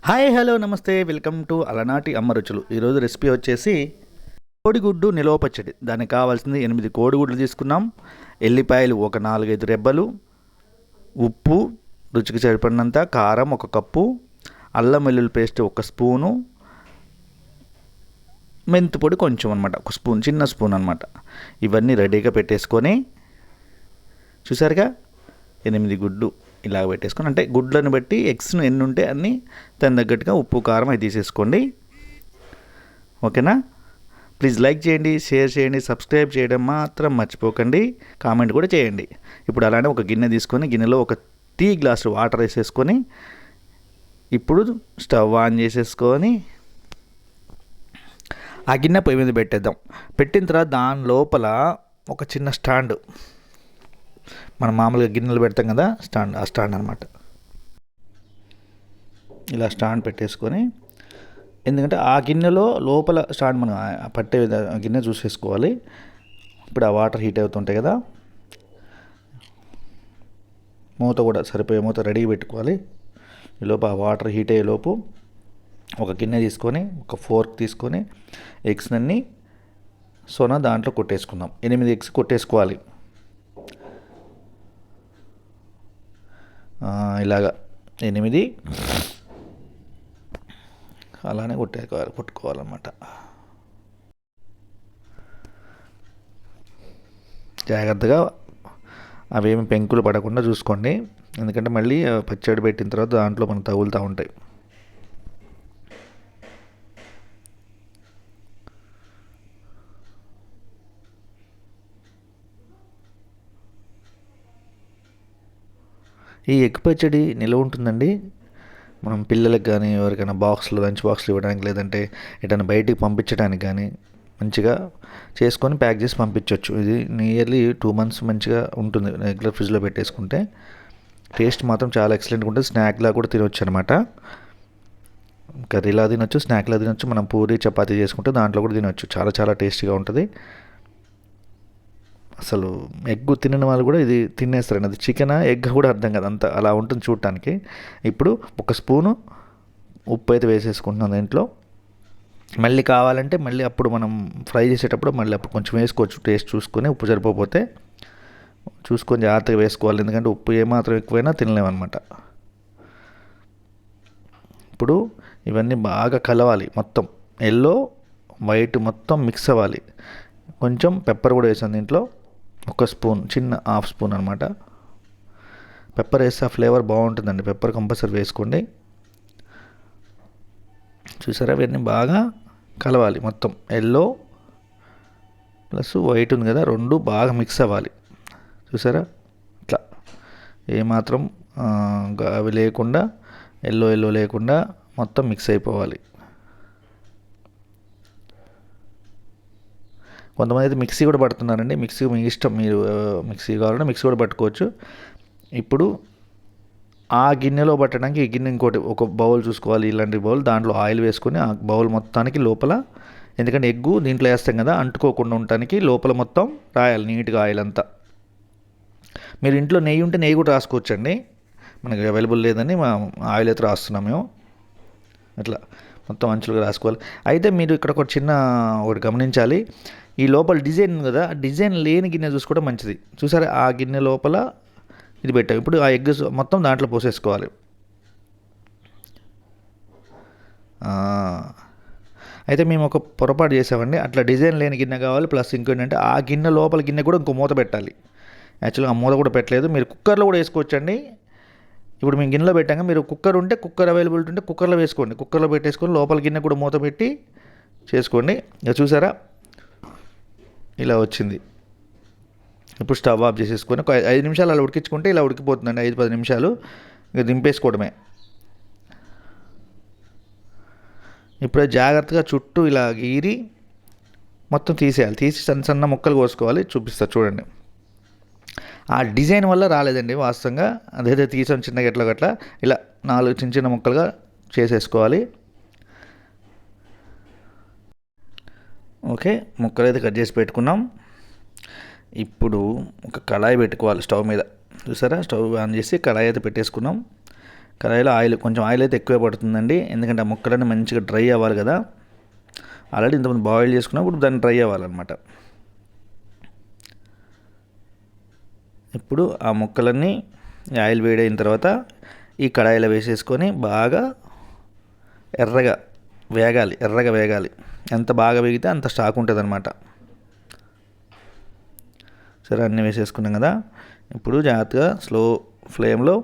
Hi hello నమస్తే welcome to అలనాటి అమ్మ రుచులు. ఈరోజు రెసిపీ వచ్చేసి కోడిగుడ్డు నిలవ పచ్చడి. దానికి కావాల్సింది 8 కోడిగుడ్లు తీసుకున్నాం, ఎల్లిపాయలు ఒక 4-5 రెబ్బలు, ఉప్పు రుచికి సరిపడినంత, కారం 1 కప్పు, అల్లం వెల్లుల్లి పేస్ట్ 1 స్పూను, మెంతి పొడి కొంచెం అనమాట, 1 స్పూన్, చిన్న స్పూన్ అనమాట. ఇవన్నీ రెడీగా పెట్టేసుకొని చూసారుగా 8 గుడ్లు ఇలా పెట్టేసుకొని, అంటే గుడ్లను బట్టి ఎగ్స్ను ఎన్ని ఉంటే అన్నీ దాని తగ్గట్టుగా ఉప్పు కారం అవి తీసేసుకోండి. ఓకేనా? ప్లీజ్ లైక్ చేయండి, షేర్ చేయండి, సబ్స్క్రైబ్ చేయడం మాత్రం మర్చిపోకండి, కామెంట్ కూడా చేయండి. ఇప్పుడు అలానే ఒక గిన్నె తీసుకొని గిన్నెలో 1 టీ గ్లాసు వాటర్ వేసేసుకొని ఇప్పుడు స్టవ్ ఆన్ చేసేసుకొని ఆ గిన్నె పొయ్యి మీద పెట్టేద్దాం. పెట్టిన తర్వాత దాని లోపల ఒక చిన్న స్టాండ్, మనం మామూలుగా గిన్నెలు పెడతాం కదా స్టాండ్, ఆ స్టాండ్ అనమాట. ఇలా స్టాండ్ పెట్టేసుకొని, ఎందుకంటే ఆ గిన్నెలో లోపల స్టాండ్ మనం పట్టే గిన్నె చూసేసుకోవాలి. ఇప్పుడు ఆ వాటర్ హీట్ అవుతుంటాయి కదా, మూత కూడా సరిపోయే మూత రెడీ పెట్టుకోవాలి. ఈలోపు ఆ వాటర్ హీట్ అయ్యేలోపు ఒక గిన్నె తీసుకొని, ఒక ఫోర్క్ తీసుకొని ఎగ్స్ అన్నీ దాంట్లో కొట్టేసుకుందాం. 8 ఎగ్స్ కొట్టేసుకోవాలి. ఇలాగా 8 అలానే కొట్టుకోవాలన్నమాట. జాగ్రత్తగా అవేమి పెంకులు పడకుండా చూసుకోండి, ఎందుకంటే మళ్ళీ పచ్చడి పెట్టిన తర్వాత దాంట్లో మనకు తగులుతూ ఉంటాయి. ఈ ఎగ్ పచ్చడి నిల్వ ఉంటుందండి. మనం పిల్లలకు కానీ ఎవరికైనా లంచ్ బాక్స్లు ఇవ్వడానికి, లేదంటే ఎటైనా బయటికి పంపించడానికి కానీ మంచిగా చేసుకొని ప్యాక్ చేసి పంపించవచ్చు. ఇది నియర్లీ 2 months మంచిగా ఉంటుంది రెగ్యులర్ ఫ్రిడ్జ్లో పెట్టేసుకుంటే. టేస్ట్ మాత్రం చాలా ఎక్సలెంట్గా ఉంటుంది. స్నాక్లా కూడా తినవచ్చు అనమాట. కర్రీలా తినొచ్చు, స్నాక్లా తినొచ్చు, మనం పూరి చపాతీ చేసుకుంటే దాంట్లో కూడా తినొచ్చు. చాలా చాలా టేస్టీగా ఉంటుంది. అసలు ఎగ్ తినని వాళ్ళు కూడా ఇది తినేస్తారండి. అది చికెన్ ఎగ్ కూడా అర్థం కాదు, అంత అలా ఉంటుంది చూడటానికి. ఇప్పుడు 1 స్పూను ఉప్పు అయితే వేసేసుకుంటున్నాం దీంట్లో. మళ్ళీ కావాలంటే మళ్ళీ అప్పుడు మనం ఫ్రై చేసేటప్పుడు మళ్ళీ అప్పుడు కొంచెం వేసుకోవచ్చు, టేస్ట్ చూసుకొని. ఉప్పు సరిపోతే చూసుకొని జాగ్రత్తగా వేసుకోవాలి, ఎందుకంటే ఉప్పు ఏమాత్రం ఎక్కువైనా తినలేమన్నమాట. ఇప్పుడు ఇవన్నీ బాగా కలవాలి, మొత్తం ఎల్లో వైట్ మొత్తం మిక్స్ అవ్వాలి. కొంచెం పెప్పర్ కూడా వేసాను దీంట్లో, 1 స్పూన్, చిన్న 1/2 స్పూన్ అనమాట. పెప్పర్ వేస్తే ఆ ఫ్లేవర్ బాగుంటుందండి, పెప్పర్ కంపల్సరీ వేసుకోండి. చూసారా, ఇవన్నీ బాగా కలవాలి. మొత్తం ఎల్లో ప్లస్ వైట్ ఉంది కదా, 2 బాగా మిక్స్ అవ్వాలి. చూసారా, ఇట్లా ఏమాత్రం అవి లేకుండా, ఎల్లో లేకుండా మొత్తం మిక్స్ అయిపోవాలి. కొంతమంది అయితే మిక్సీ కూడా పడుతున్నారండి. మిక్సీ మీ ఇష్టం, మీరు మిక్సీ కావాలంటే మిక్సీ కూడా పట్టుకోవచ్చు. ఇప్పుడు ఆ గిన్నెలో పట్టడానికి ఈ గిన్నె ఇంకోటి ఒక బౌల్ చూసుకోవాలి, ఇలాంటి బౌల్. దాంట్లో ఆయిల్ వేసుకొని ఆ బౌల్ మొత్తానికి లోపల, ఎందుకంటే ఎగ్గు దీంట్లో వేస్తాం కదా, అంటుకోకుండా ఉండటానికి లోపల మొత్తం రాయాలి నీట్గా ఆయిల్ అంతా. మీరు ఇంట్లో నెయ్యి ఉంటే నెయ్యి కూడా రాసుకోవచ్చండి, మనకి అవైలబుల్ లేదని మా ఆయిల్ అయితే రాస్తున్నాం మేము. ఇట్లా మొత్తం అంచులుగా రాసుకోవాలి. అయితే మీరు ఇక్కడ ఒకటి గమనించాలి, ఈ లోపల డిజైన్ ఉంది కదా, డిజైన్ లేని గిన్నె చూసుకోవడం మంచిది. చూసారా, ఆ గిన్నె లోపల ఇది పెట్టాం. ఇప్పుడు ఆ ఎగ్ మొత్తం దాంట్లో పోసేసుకోవాలి. అయితే మేము ఒక పొరపాటు చేసామండి, అట్లా డిజైన్ లేని గిన్నె కావాలి. ప్లస్ ఇంకేంటంటే ఆ గిన్నె లోపల గిన్నె కూడా ఇంకో మూత పెట్టాలి. యాక్చువల్గా ఆ మూత కూడా పెట్టలేదు, మీరు కుక్కర్లో కూడా వేసుకోవచ్చండి. ఇప్పుడు మేము గిన్నెలో పెట్టాక, మీరు కుక్కర్ ఉంటే కుక్కర్ అవైలబిలిటీ ఉంటే కుక్కర్లో వేసుకోండి. కుక్కర్లో పెట్టేసుకొని లోపల గిన్నె కూడా మూత పెట్టి చేసుకోండి. ఇక చూసారా, ఇలా వచ్చింది. ఇప్పుడు స్టవ్ ఆఫ్ చేసేసుకొని ఒక 5 నిమిషాలు అలా ఉడికించుకుంటే ఇలా ఉడికిపోతుందండి. 5-10 నిమిషాలు ఇక దింపేసుకోవడమే. ఇప్పుడు జాగ్రత్తగా చుట్టూ ఇలా గీరి మొత్తం తీసేయాలి. తీసి సన్న ముక్కలు కోసుకోవాలి. చూపిస్తా చూడండి. ఆ డిజైన్ వల్ల రాలేదండి వాస్తవంగా, అదైతే తీసాం చిన్నగా గట్లా ఇలా 4 చిన్న ముక్కలుగా చేసేసుకోవాలి. ఓకే, ముక్కలు అయితే కట్ చేసి పెట్టుకున్నాం. ఇప్పుడు ఒక కళాయి పెట్టుకోవాలి స్టవ్ మీద. చూసారా, స్టవ్ ఆన్ చేసి కళాయి అయితే పెట్టేసుకున్నాం. కడాయిలో ఆయిల్ కొంచెం ఆయిల్ అయితే ఎక్కువే పడుతుందండి, ఎందుకంటే ఆ ముక్కలన్నీ మంచిగా డ్రై అవ్వాలి కదా. ఆల్రెడీ ఇంతకుముందు బాయిల్ చేసుకున్నప్పుడు దాన్ని డ్రై అవ్వాలన్నమాట. ఇప్పుడు ఆ ముక్కలన్నీ ఆయిల్ వేడైన తర్వాత ఈ కడాయిలో వేసేసుకొని బాగా ఎర్రగా వేగాలి. ఎంత బాగా వేగితే అంత స్టాక్ ఉంటుంది అనమాట. సరే, అన్నీ వేసేసుకున్నాం కదా. ఇప్పుడు జాగ్రత్తగా స్లో ఫ్లేమ్లో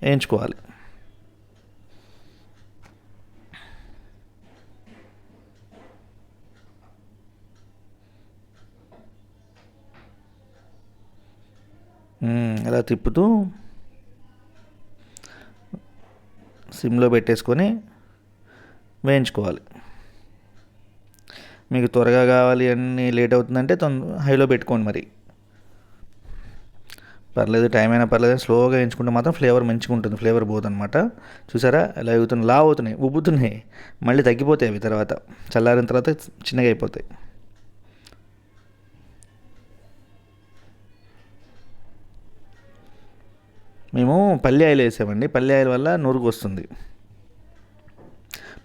వేయించుకోవాలి. అలా తిప్పుతూ సిమ్లో పెట్టేసుకొని వేయించుకోవాలి. మీకు త్వరగా కావాలి అన్నీ లేట్ అవుతుందంటే హైలో పెట్టుకోండి. మరి పర్లేదు, టైం అయినా పర్లేదు, స్లోగా వేయించుకుంటే మాత్రం ఫ్లేవర్ మంచిగా ఉంటుంది, ఫ్లేవర్ పోదనమాట. చూసారా ఎలా అవుతుంది, లా అవుతున్నాయి, ఉబ్బుతున్నాయి, మళ్ళీ తగ్గిపోతాయి అవి తర్వాత చల్లారిన తర్వాత చిన్నగా అయిపోతాయి. మేము పల్లి ఆయిల్ వేసామండి, పల్లి ఆయిల్ వల్ల నురుగు వస్తుంది.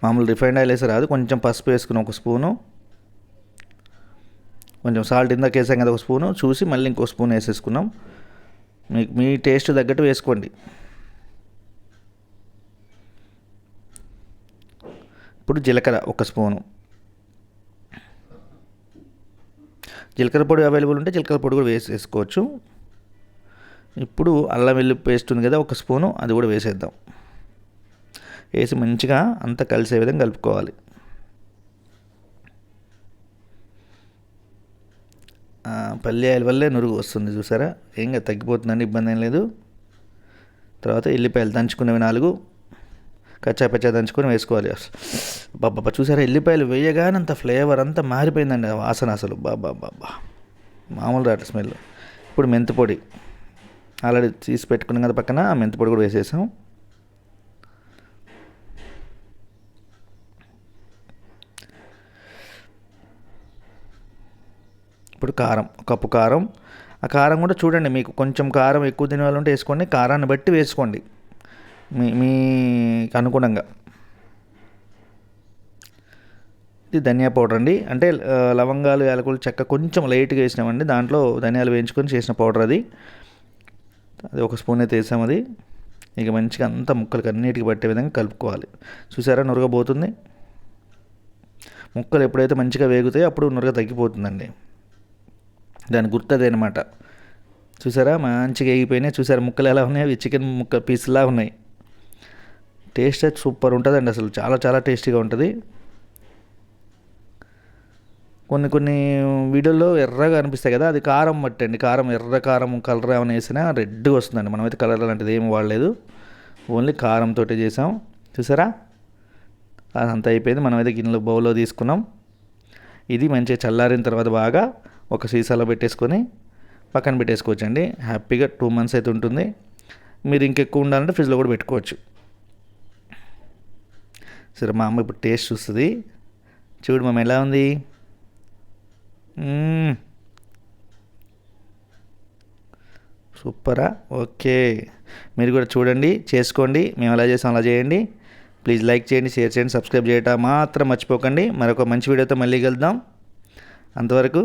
మామూలు రిఫైండ్ ఆయిల్ వేసి రాదు. కొంచెం పసుపు వేసుకుని ఒక స్పూను, కొంచెం సాల్ట్ ఇందాక వేసాం కదా ఒక స్పూను, చూసి మళ్ళీ ఇంకో స్పూన్ వేసేసుకున్నాం. మీకు మీ టేస్ట్ తగ్గట్టు వేసుకోండి. ఇప్పుడు జీలకర్ర ఒక స్పూను, జీలకర్ర పొడి అవైలబుల్ ఉంటే జీలకర్ర పొడి కూడా వేసేసుకోవచ్చు. ఇప్పుడు అల్లం వెల్లుల్లి పేస్ట్ ఉంది కదా ఒక స్పూను, అది కూడా వేసేద్దాం. వేసి మంచిగా అంతా కలిసే విధంగా కలుపుకోవాలి. పల్లి ఆయిల్ వల్లే నురుగు వస్తుంది, చూసారా, ఏంగా తగ్గిపోతుందండి, ఇబ్బంది ఏం లేదు. తర్వాత ఎల్లిపాయలు దంచుకునేవి 4 కచ్చాపచ్చా దంచుకొని వేసుకోవాలి. బాబా, చూసారా, ఎల్లిపాయలు వేయగానే అంత ఫ్లేవర్ అంతా మారిపోయిందండి, వాసన అసలు బాబా మామూలు రాట స్మెల్. ఇప్పుడు మెంతిపొడి ఆల్రెడీ తీసి పెట్టుకున్నాం కదా పక్కన, ఆ మెంతిపొడి కూడా వేసేసాం. ఇప్పుడు కారం, ఒక కప్పు కారం. ఆ కారం కూడా చూడండి, మీకు కొంచెం కారం ఎక్కువ తినే వాళ్ళు ఉంటే వేసుకోండి, కారాన్ని బట్టి వేసుకోండి మీకు అనుగుణంగా. ఇది ధనియా పౌడర్ అండి, అంటే లవంగాలు, యాలకులు, చెక్క కొంచెం లైట్గా వేసినామండి, దాంట్లో ధనియాలు వేయించుకొని చేసిన పౌడర్ అది ఒక స్పూన్ అయితే వేసాం. అది ఇక మంచిగా అంతా ముక్కలకి అన్నిటికి పట్టే విధంగా కలుపుకోవాలి. చూసారా, నురగబోతుంది. ముక్కలు ఎప్పుడైతే మంచిగా వేగుతాయో అప్పుడు నురగ తగ్గిపోతుందండి, దాని గుర్తది అనమాట. చూసారా, మంచిగా వేగిపోయినాయి. చూసారా ముక్కలు ఎలా ఉన్నాయి, అవి చికెన్ ముక్క పీస్లా ఉన్నాయి. టేస్ట్ అయితే సూపర్ ఉంటుందండి, అసలు చాలా చాలా టేస్టీగా ఉంటుంది. కొన్ని వీడియోల్లో ఎర్రగా అనిపిస్తాయి కదా, అది కారం బట్టి అండి. ఎర్ర కారం కలర్ ఏమైనా వేసినా రెడ్గా వస్తుందండి. మనమైతే కలర్ అలాంటిది ఏమి వాడలేదు, ఓన్లీ కారంతో చేసాం. చూసారా, అదంతా అయిపోయింది. మనమైతే గిన్నెలో బౌల్లో తీసుకున్నాం. ఇది మంచిగా చల్లారిన తర్వాత బాగా ఒక సీసాలో పెట్టేసుకొని పక్కన పెట్టేసుకోవచ్చండి. హ్యాపీగా 2 months అయితే ఉంటుంది. మీరు ఇంకెక్కువ ఉండాలంటే ఫ్రిడ్జ్లో కూడా పెట్టుకోవచ్చు. సరే, మా అమ్మ ఇప్పుడు టేస్ట్ చూస్తుంది. చూడు మమ్మ ఎలా ఉంది. సూపరా, ఓకే. మీరు కూడా చూడండి, చేసుకోండి, మేము ఎలా చేసాం అలా చేయండి. ప్లీజ్ లైక్ చేయండి, షేర్ చేయండి, సబ్స్క్రైబ్ చేయటం మాత్రం మర్చిపోకండి. మరొక మంచి వీడియోతో మళ్ళీ కలుద్దాం. అంతవరకు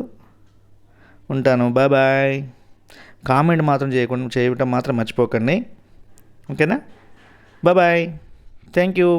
ఉంటాను, బాయ్. కామెంట్ మాత్రం చేయటం మాత్రం మర్చిపోకండి, ఓకేనా. Bye, thank you.